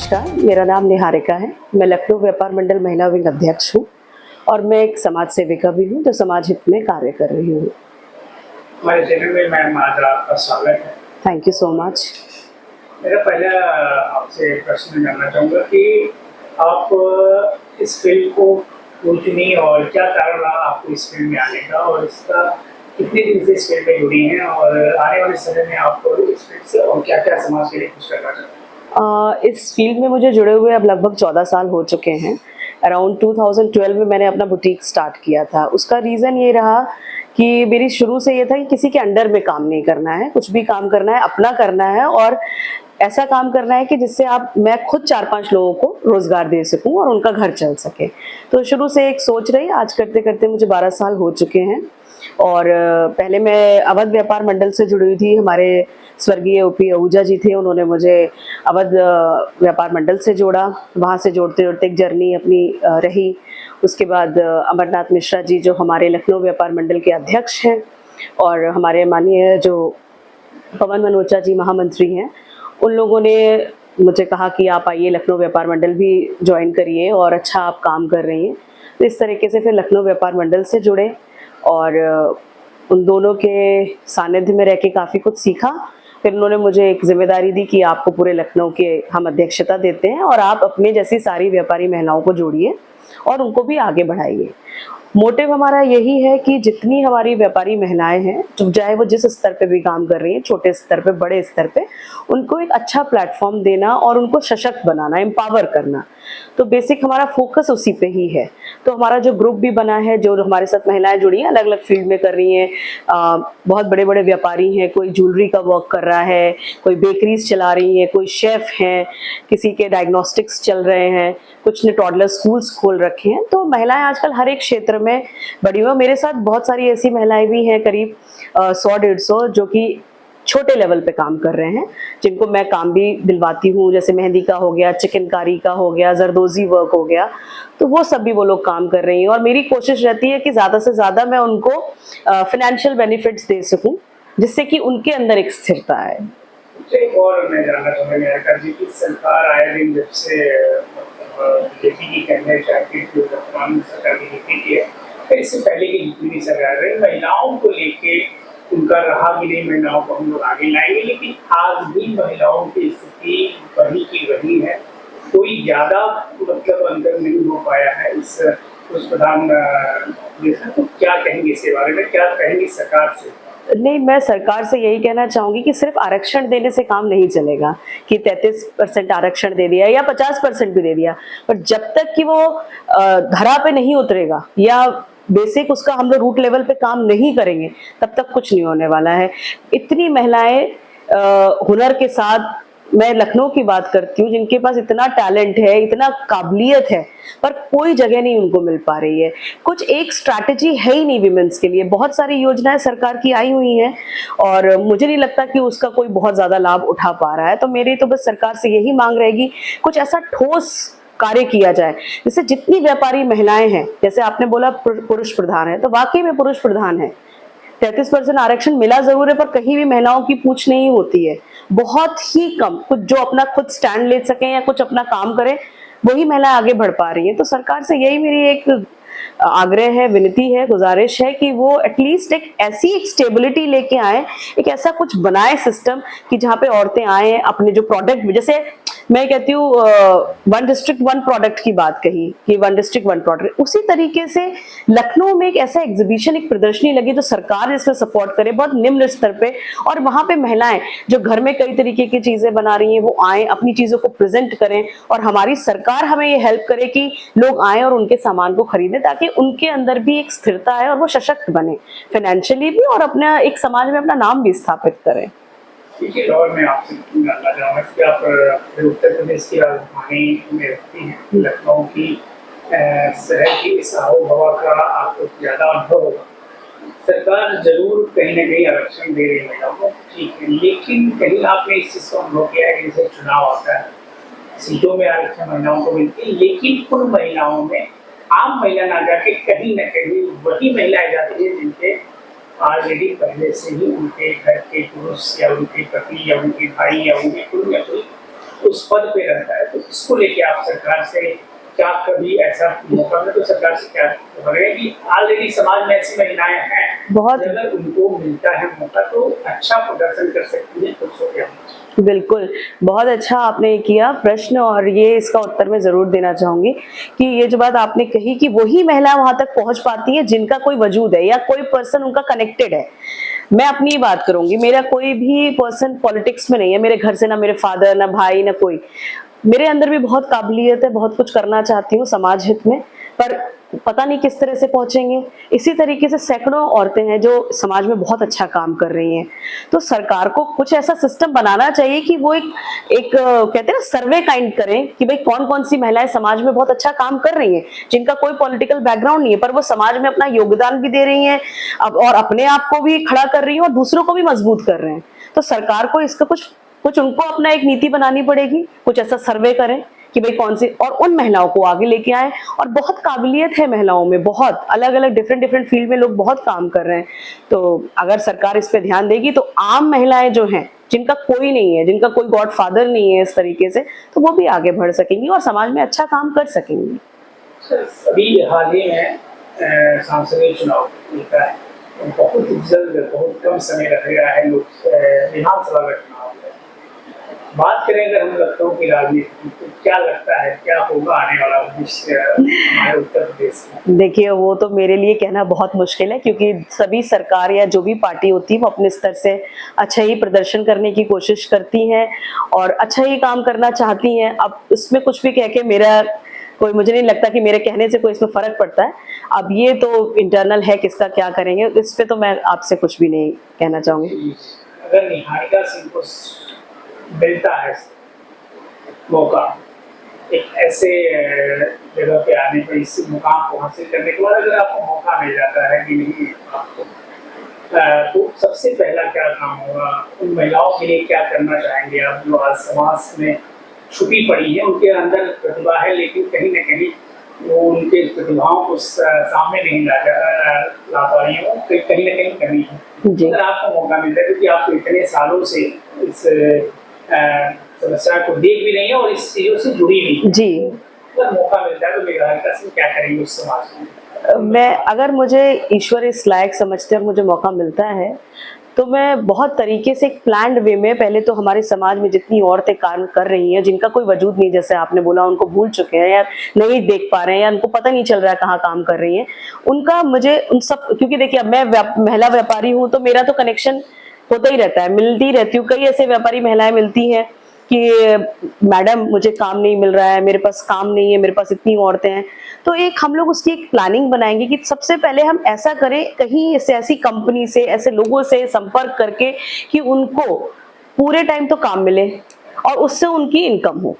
नमस्कार, मेरा नाम निहारिका है। मैं लखनऊ व्यापार मंडल महिला विंग अध्यक्ष हूँ और मैं एक समाज सेविका भी हूँ जो समाज हित में कार्य कर रही हूँ। हमारे चैनल में मैम आज आपका स्वागत है। Thank you so much. मेरा पहला आपसे प्रश्न जानना चाहूँगा कि आप इस फील्ड को क्यों चुनी और क्या कारण रहा आपको इस फील्ड में आने का, और इसका कितने दिन से इस फील्ड में जुड़ी हैं और आने वाले समय में आपको इस फील्ड से और क्या क्या समाज के लिए कुछ करना चाहते हैं? इस फील्ड में मुझे जुड़े हुए अब लगभग 14 साल हो चुके हैं। अराउंड 2012 में मैंने अपना बुटीक स्टार्ट किया था। उसका रीज़न ये रहा कि मेरी शुरू से ये था कि किसी के अंडर में काम नहीं करना है, कुछ भी काम करना है अपना करना है और ऐसा काम करना है कि जिससे मैं खुद 4-5 लोगों को रोज़गार दे सकूं और उनका घर चल सके। तो शुरू से एक सोच रही, आज करते करते मुझे 12 साल हो चुके हैं। और पहले मैं अवध व्यापार मंडल से जुड़ी हुई थी। हमारे स्वर्गीय ओपी आहूजा जी थे, उन्होंने मुझे अवध व्यापार मंडल से जोड़ा। वहाँ से जोड़ते जोड़ते एक जर्नी अपनी रही। उसके बाद अमरनाथ मिश्रा जी जो हमारे लखनऊ व्यापार मंडल के अध्यक्ष हैं और हमारे माननीय जो पवन मनोचा जी महामंत्री हैं, उन लोगों ने मुझे कहा कि आप आइए लखनऊ व्यापार मंडल भी ज्वाइन करिए और अच्छा आप काम कर रही हैं। तो इस तरीके से फिर लखनऊ व्यापार मंडल से जुड़े और उन दोनों के सानिध्य में रह के काफ़ी कुछ सीखा। फिर उन्होंने मुझे एक जिम्मेदारी दी कि आपको पूरे लखनऊ के हम अध्यक्षता देते हैं और आप अपने जैसी सारी व्यापारी महिलाओं को जोड़िए और उनको भी आगे बढ़ाइए। मोटिव हमारा यही है कि जितनी हमारी व्यापारी महिलाएं हैं, तो चाहे वो जिस स्तर पे भी काम कर रही हैं, छोटे स्तर पे बड़े स्तर पे, उनको एक अच्छा प्लेटफॉर्म देना और उनको सशक्त बनाना, एम्पावर करना। तो बेसिक हमारा फोकस उसी पे ही है। तो हमारा जो ग्रुप भी बना है, जो हमारे साथ महिलाएं जुड़ी हैं, अलग अलग फील्ड में कर रही हैं। बहुत बड़े बड़े व्यापारी हैं, कोई ज्वेलरी का वर्क कर रहा है, कोई बेकरीज चला रही है, कोई शेफ हैं, किसी के डायग्नोस्टिक्स चल रहे हैं, कुछ ने टॉडलर स्कूल्स खोल रखे हैं। तो महिलाएं आजकल हर एक क्षेत्र में बड़ी हुई। मेरे साथ बहुत सारी ऐसी महिलाएं भी हैं, करीब 100-150, जो कि छोटे लेवल पे काम कर रहे हैं, जिनको मैं काम भी दिलवाती हूँ। जैसे मेहंदी का हो गया, चिकनकारी का हो गया, जरदोजी वर्क हो गया, तो वो सब भी वो लोग काम कर रही हैं। और मेरी कोशिश रहती है कि ज़्यादा से ज़्यादा मैं उनको फाइनेंशियल बेनिफिट्स दे सकूँ, जिससे कि उनके अंदर एक स्थिरता है। एक और मैं जानना चाहूँगा जी कि सरकार आए दिन जब से बीजेपी की कहने चाहती थी, वर्तमान सरकार की नीति की है, फिर इससे पहले की जितनी भी सरकार रही, महिलाओं को लेके उनका रहा कि नहीं महिलाओं को हम लोग आगे लाएंगे, लेकिन आज भी महिलाओं की स्थिति वही की वही है। कोई ज़्यादा मतलब अंतर नहीं हो पाया है इस उस प्रधान देश में। तो क्या कहेंगे इसके बारे में, क्या कहेंगे सरकार से? नहीं, मैं सरकार से यही कहना चाहूँगी कि सिर्फ आरक्षण देने से काम नहीं चलेगा कि 33% आरक्षण दे दिया या 50% भी दे दिया, पर जब तक कि वो धरा पे नहीं उतरेगा या बेसिक उसका हम लोग रूट लेवल पे काम नहीं करेंगे, तब तक कुछ नहीं होने वाला है। इतनी महिलाएं हुनर के साथ, मैं लखनऊ की बात करती हूँ, जिनके पास इतना टैलेंट है, इतना काबिलियत है, पर कोई जगह नहीं उनको मिल पा रही है। कुछ एक स्ट्रैटेजी है ही नहीं विमेंस के लिए। बहुत सारी योजनाएं सरकार की आई हुई हैं और मुझे नहीं लगता कि उसका कोई बहुत ज़्यादा लाभ उठा पा रहा है। तो मेरी तो बस सरकार से यही मांग रहेगी, कुछ ऐसा ठोस कार्य किया जाए जिससे जितनी व्यापारी महिलाएं हैं, जैसे आपने बोला पुरुष प्रधान है, तो वाकई में पुरुष प्रधान है। 33% आरक्षण मिला जरूर है, पर कहीं भी महिलाओं की पूछ नहीं होती है। बहुत ही कम, कुछ जो अपना खुद स्टैंड ले सकें या कुछ अपना काम करें, वही महिलाएं आगे बढ़ पा रही है। तो सरकार से यही मेरी एक आग्रह है, विनती है, गुजारिश है कि वो एटलीस्ट एक ऐसी एक स्टेबिलिटी लेके आए, एक ऐसा कुछ बनाए सिस्टम कि जहाँ पे औरतें आए अपने जो प्रोडक्ट, जैसे मैं कहती हूँ 1 डिस्ट्रिक्ट 1 प्रोडक्ट की बात कही कि 1 डिस्ट्रिक्ट 1 प्रोडक्ट, उसी तरीके से लखनऊ में एक ऐसा एग्जीबिशन, एक प्रदर्शनी लगी जो सरकार इसमें सपोर्ट करे बहुत निम्न स्तर पे, और वहां पे महिलाएं जो घर में कई तरीके की चीजें बना रही हैं, वो आए, अपनी चीजों को प्रेजेंट करें और हमारी सरकार हमें ये हेल्प करे कि लोग आए और उनके सामान को खरीदें, ताकि उनके अंदर भी एक स्थिरता है और वो सशक्त बने फाइनेंशियली भी और अपना एक समाज में अपना नाम भी स्थापित करें। देखिए, और मैं आपसे जानना चाहूँगा कि आप उत्तर प्रदेश की राजधानी में रहती हैं, लखनऊ की शहर की इस आबोहवा का आपको ज़्यादा अनुभव होगा। सरकार जरूर कहीं ना कहीं आरक्षण दे रही है महिलाओं को, ठीक है, लेकिन कहीं आपने इस चीज़ को अनुभव किया है कि जैसे चुनाव आता है, सीटों में आरक्षण महिलाओं को मिलती है, लेकिन उन महिलाओं में आम महिला ना जाके कहीं ना कहीं वही महिलाएं जाती है जिनके ऑलरेडी पहले से ही उनके घर के पुरुष या उनके पति या उनके भाई या उनके कुल या कोई उस उस पद पे रहता है, तो इसको लेके आप सरकार से क्या कभी ऐसा मौका मिले तो सरकार से क्या करें कि ऑलरेडी समाज में ऐसी महिलाएं हैं बहुत अगर उनको मिलता है मौका तो अच्छा प्रदर्शन कर सकती है पुरुषों के आगे। बिल्कुल, बहुत अच्छा आपने किया प्रश्न, और ये इसका उत्तर मैं ज़रूर देना चाहूँगी कि ये जो बात आपने कही कि वही महिला वहाँ तक पहुँच पाती है जिनका कोई वजूद है या कोई पर्सन उनका कनेक्टेड है। मैं अपनी ही बात करूँगी, मेरा कोई भी पर्सन पॉलिटिक्स में नहीं है, मेरे घर से ना मेरे फादर, ना भाई, ना कोई। मेरे अंदर भी बहुत काबिलियत है, बहुत कुछ करना चाहती हूँ समाज हित में, पर पता नहीं किस तरह से पहुंचेंगे। इसी तरीके से सैकड़ों औरतें हैं जो समाज में बहुत अच्छा काम कर रही हैं। तो सरकार को कुछ ऐसा सिस्टम बनाना चाहिए कि वो एक कहते हैं ना सर्वे काइंड करें कि भाई कौन कौन सी महिलाएं समाज में बहुत अच्छा काम कर रही हैं, जिनका कोई पॉलिटिकल बैकग्राउंड नहीं है पर वो समाज में अपना योगदान भी दे रही हैं और अपने आप को भी खड़ा कर रही हैं और दूसरों को भी मजबूत कर रहे हैं। तो सरकार को इसका कुछ उनको अपना एक नीति बनानी पड़ेगी, कुछ ऐसा सर्वे करें कि भाई कौन सी, और उन महिलाओं को आगे लेके आए। और बहुत काबिलियत है महिलाओं में, बहुत अलग अलग डिफरेंट फील्ड में लोग बहुत काम कर रहे हैं। तो अगर सरकार इस पे ध्यान देगी तो आम महिलाएं जो हैं, जिनका कोई नहीं है, जिनका कोई गॉड फादर नहीं है इस तरीके से, तो वो भी आगे बढ़ सकेंगी और समाज में अच्छा काम कर सकेंगी। अभी हाल ही में सांसदीय चुनाव होता है, बहुत जल्द, बहुत कम समय रह गया है लोग विधानसभा का चुनाव। बात करें अगर हम लखनऊ की राजनीति तो क्या लगता है क्या होगा आने वाला भविष्य हमारे उत्तर प्रदेश में? देखिए, वो तो मेरे लिए कहना बहुत मुश्किल है क्योंकि सभी सरकार या जो भी पार्टी होती है वो अपने स्तर से अच्छा ही प्रदर्शन करने की कोशिश करती हैं और अच्छा ही काम करना चाहती हैं। अब इसमें कुछ भी कह के मुझे नहीं लगता कि मेरे कहने से कोई इसमें फर्क पड़ता है। अब ये तो इंटरनल है, किसका क्या करेंगे इस पे तो मैं आपसे कुछ भी नहीं कहना चाहूंगी। अगर निहारिका सिंह को मिलता है मौका एक ऐसे जगह पे आने पर, इस मुकाम को हासिल करने के बाद अगर आपको मौका मिल जाता है कि नहीं आपको, तो सबसे पहला क्या काम होगा? उन महिलाओं के लिए क्या करना चाहेंगे आप जो आज समाज में छुपी पड़ी है, उनके अंदर प्रतिभा है लेकिन कहीं ना कहीं वो उनके प्रतिभाओं को सामने नहीं ला पा रही हो, कहीं ना कहीं कमी है। अगर आपको मौका मिलता है क्योंकि आप इतने सालों से इस समस्या को देख भी रही है और इस चीजों से जुड़ी भी जी, अगर मौका मिलता है तो निहारिका सिंह क्या करेंगे उस समाज में? अगर मुझे ईश्वर इस लायक समझते और मुझे मौका मिलता है तो मैं बहुत तरीके से एक प्लान्ड वे में, पहले तो हमारे समाज में जितनी औरतें काम कर रही हैं जिनका कोई वजूद नहीं, जैसे आपने बोला उनको भूल चुके हैं या नहीं देख पा रहे हैं या उनको पता नहीं चल रहा है कहाँ काम कर रही हैं, उनका मुझे उन सब, क्योंकि देखिए अब मैं महिला व्यापारी हूँ तो मेरा तो कनेक्शन होता ही रहता है, मिलती रहती हूँ। कई ऐसे व्यापारी महिलाएं मिलती हैं कि मैडम मुझे काम नहीं मिल रहा है, मेरे पास काम नहीं है, मेरे पास इतनी औरतें हैं। तो हम लोग उसकी एक प्लानिंग बनाएंगे कि सबसे पहले हम ऐसा करें, कहीं से ऐसी कंपनी से, ऐसे लोगों से संपर्क करके कि उनको पूरे टाइम तो काम मिले और उससे उनकी इनकम हो।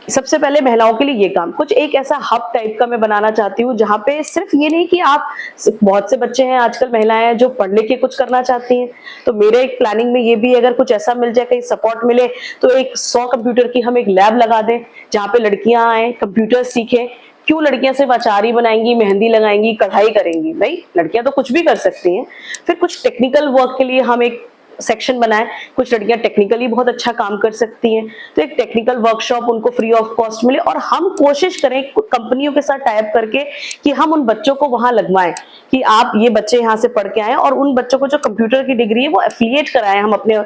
सबसे पहले महिलाओं के लिए ये काम, कुछ एक ऐसा हब टाइप का मैं बनाना चाहती हूँ जहाँ पे सिर्फ ये नहीं कि आप, बहुत से बच्चे हैं आजकल, महिलाएं हैं जो पढ़ लिख के कुछ करना चाहती हैं, तो मेरे एक प्लानिंग में ये भी, अगर कुछ ऐसा मिल जाए, कहीं सपोर्ट मिले तो एक 100 कंप्यूटर की हम एक लैब लगा दें जहाँ पे लड़कियां आए, कंप्यूटर सीखें। क्यों लड़कियां सिर्फ अचारी बनाएंगी, मेहंदी लगाएंगी, कढ़ाई करेंगी? भाई लड़कियां तो कुछ भी कर सकती हैं। फिर कुछ टेक्निकल वर्क के लिए हम एक सेक्शन बनाए, कुछ लड़कियां टेक्निकली बहुत अच्छा काम कर सकती हैं तो एक टेक्निकल वर्कशॉप उनको फ्री ऑफ कॉस्ट मिले, और हम कोशिश करें कंपनियों के साथ टाइप करके कि हम उन बच्चों को वहां लगवाएं कि आप ये बच्चे यहाँ से पढ़ के आए, और उन बच्चों को जो कंप्यूटर की डिग्री है वो एफिलिएट कराएं हम अपने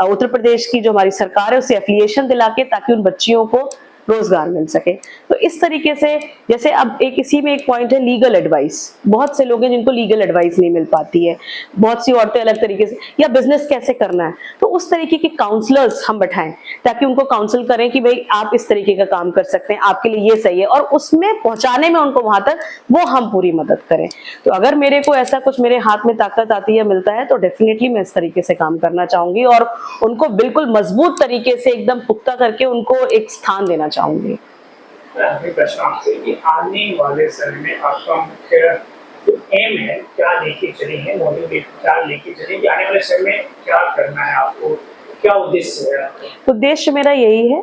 उत्तर प्रदेश की जो हमारी सरकार है उससे एफिलिएशन दिला के, ताकि उन बच्चियों को रोजगार मिल सके। तो इस तरीके से, जैसे अब इसी में एक पॉइंट है लीगल एडवाइस, बहुत से लोग हैं जिनको लीगल एडवाइस नहीं मिल पाती है, बहुत सी औरतें अलग तरीके से, या बिजनेस कैसे करना है, तो उस तरीके के काउंसलर्स हम बैठाएं ताकि उनको काउंसिल करें कि भाई आप इस तरीके का काम कर सकते हैं, आपके लिए ये सही है, और उसमें पहुंचाने में उनको वहां तक वो हम पूरी मदद करें। तो अगर मेरे को ऐसा कुछ मेरे हाथ में ताकत आती है, मिलता है, तो डेफिनेटली मैं इस तरीके से काम करना चाहूंगी और उनको बिल्कुल मजबूत तरीके से एकदम पुख्ता करके उनको एक स्थान देना चाहूंगी। प्रश्न आपसे कि आने वाले समय में आपका मुख्य जो एम है, क्या लेके चले हैं, मोदी क्या लेके चले, कि आने वाले समय में क्या करना है आपको, क्या उद्देश्य है आपका? उद्देश्य मेरा यही है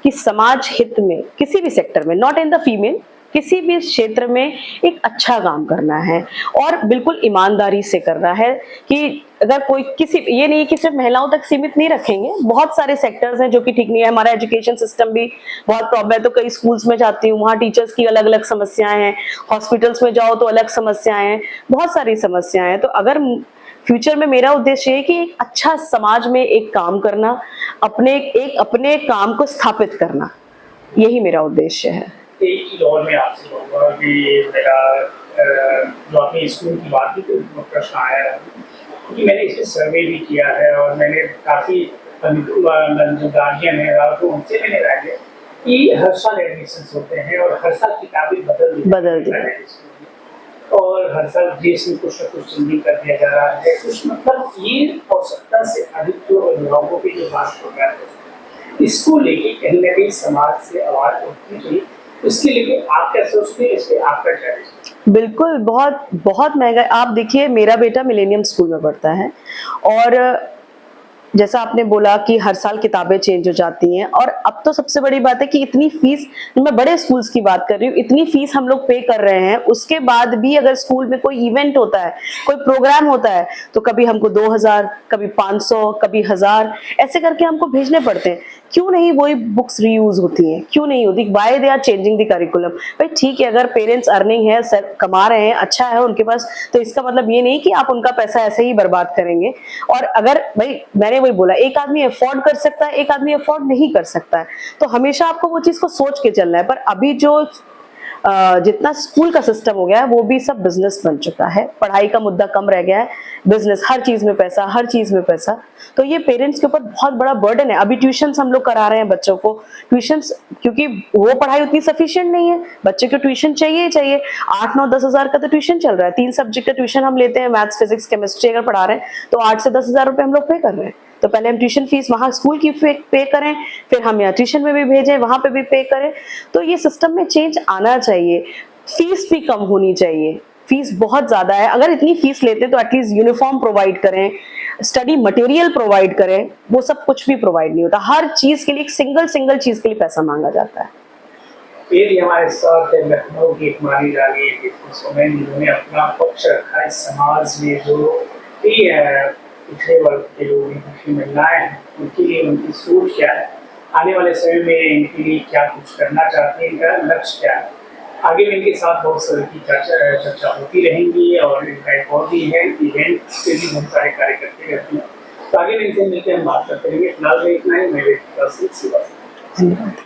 कि समाज हित में किसी भी सेक्टर में, नॉट इन द फीमेल, किसी भी क्षेत्र में एक अच्छा काम करना है और बिल्कुल ईमानदारी से करना है कि अगर कोई किसी ये नहीं कि सिर्फ महिलाओं तक सीमित नहीं रखेंगे, बहुत सारे सेक्टर्स हैं जो कि ठीक नहीं है। हमारा एजुकेशन सिस्टम भी बहुत प्रॉब्लम है, तो कई स्कूल्स में जाती हूँ, वहाँ टीचर्स की अलग अलग समस्याएं हैं, हॉस्पिटल्स में जाओ तो अलग समस्याएं हैं, बहुत सारी समस्याएं हैं। तो अगर फ्यूचर में मेरा उद्देश्य है कि एक अच्छा समाज में एक काम करना, अपने काम को स्थापित करना, यही मेरा उद्देश्य है। एक ही दौर में आपसे कहूँगा कि मेरा जो आपने स्कूल की बात की तो प्रश्न आया है, क्योंकि मैंने इसे सर्वे भी किया है और मैंने काफ़ी जो गार्जियन है तो उनसे मैंने राय लिया कि हर साल एडमिशन होते हैं और हर साल किताबें बदल दी हैं और हर साल देश में कुछ न कुछ चेंजिंग कर दिया जा रहा है। कुछ मतलब ये आवश्यकता से अधिक जो अभिभावकों की जो बात हो रहा है, इसको लेके कहीं ना कहीं समाज से आवाज उठनी चाहिए। उसके लिए आप क्या सोचते हैं, इसके आपका क्या है? बिल्कुल, बहुत बहुत महंगा। आप देखिए, मेरा बेटा मिलेनियम स्कूल में पढ़ता है और जैसा आपने बोला कि हर साल किताबें चेंज हो जाती हैं, और अब तो सबसे बड़ी बात है कि इतनी फीस, मैं बड़े स्कूल्स की बात कर रही हूँ, इतनी फीस हम लोग पे कर रहे हैं, उसके बाद भी अगर स्कूल में कोई इवेंट होता है, कोई प्रोग्राम होता है, तो कभी हमको 2000, कभी 500, कभी 1000 ऐसे करके हमको भेजने पड़ते हैं। क्यों नहीं वही बुक्स रीयूज होती हैं, क्यों नहीं होती? Why they are changing the curriculum? भाई ठीक है, अगर पेरेंट्स अर्निंग है, सर कमा रहे हैं, अच्छा है उनके पास, तो इसका मतलब ये नहीं कि आप उनका पैसा ऐसे ही बर्बाद करेंगे। और अगर भाई मैंने वही बोला, एक आदमी अफोर्ड कर सकता है, एक आदमी अफोर्ड नहीं कर सकता है, तो हमेशा आपको वो चीज को सोच के चलना है। पर अभी जो जितना स्कूल का सिस्टम हो गया है, वो भी सब बिजनेस बन चुका है। पढ़ाई का मुद्दा कम रह गया है, बिजनेस, हर चीज में पैसा, हर चीज में पैसा। तो ये पेरेंट्स के ऊपर बहुत बड़ा बर्डन है। अभी ट्यूशन्स हम लोग करा रहे हैं बच्चों को, ट्यूशन्स, क्योंकि वो पढ़ाई उतनी सफिशिएंट नहीं है, बच्चे को ट्यूशन चाहिए ही चाहिए। 8, 9, 10 हजार का तो ट्यूशन चल रहा है। 3 सब्जेक्ट का ट्यूशन हम लेते हैं, मैथ्स, फिजिक्स, केमिस्ट्री अगर पढ़ा रहे हैं तो 8 से 10 हजार रुपए हम लोग पे कर रहे हैं। तो पहले हम ट्यूशन फीस वहां स्कूल की पे करें, फिर हम यहाँ ट्यूशन में भी भेजें, वहां पे भी पे करें। तो ये सिस्टम में चेंज आना चाहिए। फीस भी कम होनी चाहिए, फीस बहुत ज्यादा है। अगर इतनी फीस लेते तो एटलीस्ट यूनिफॉर्म प्रोवाइड करें, स्टडी मटेरियल प्रोवाइड करें। वो सब कुछ भी प्रोवाइड नहीं होता, हर चीज के लिए एक सिंगल चीज के लिए पैसा मांगा जाता है। फिर हमारे साथ लखनऊ की एक मानी जानी बिजनेसवुमेन जिन्होंने अपना पक्ष रखा इस समाज में, जो पिछड़े वर्ग के लोग, पिछड़ी महिलाएं हैं, उनके लिए उनकी सोच क्या है, आने वाले समय में इनके लिए क्या कुछ करना चाहते हैं, इनका लक्ष्य क्या है। आगे में इनके साथ बहुत सारी की चर्चा होती रहेंगी और इनका एक और भी है इवेंट पे भी बहुत सारे कार्य करते रहते हैं। तो आगे में इनसे मिलकर हम बात करते रहेंगे। फिलहाल में इतना ही। मैं धन्यवाद।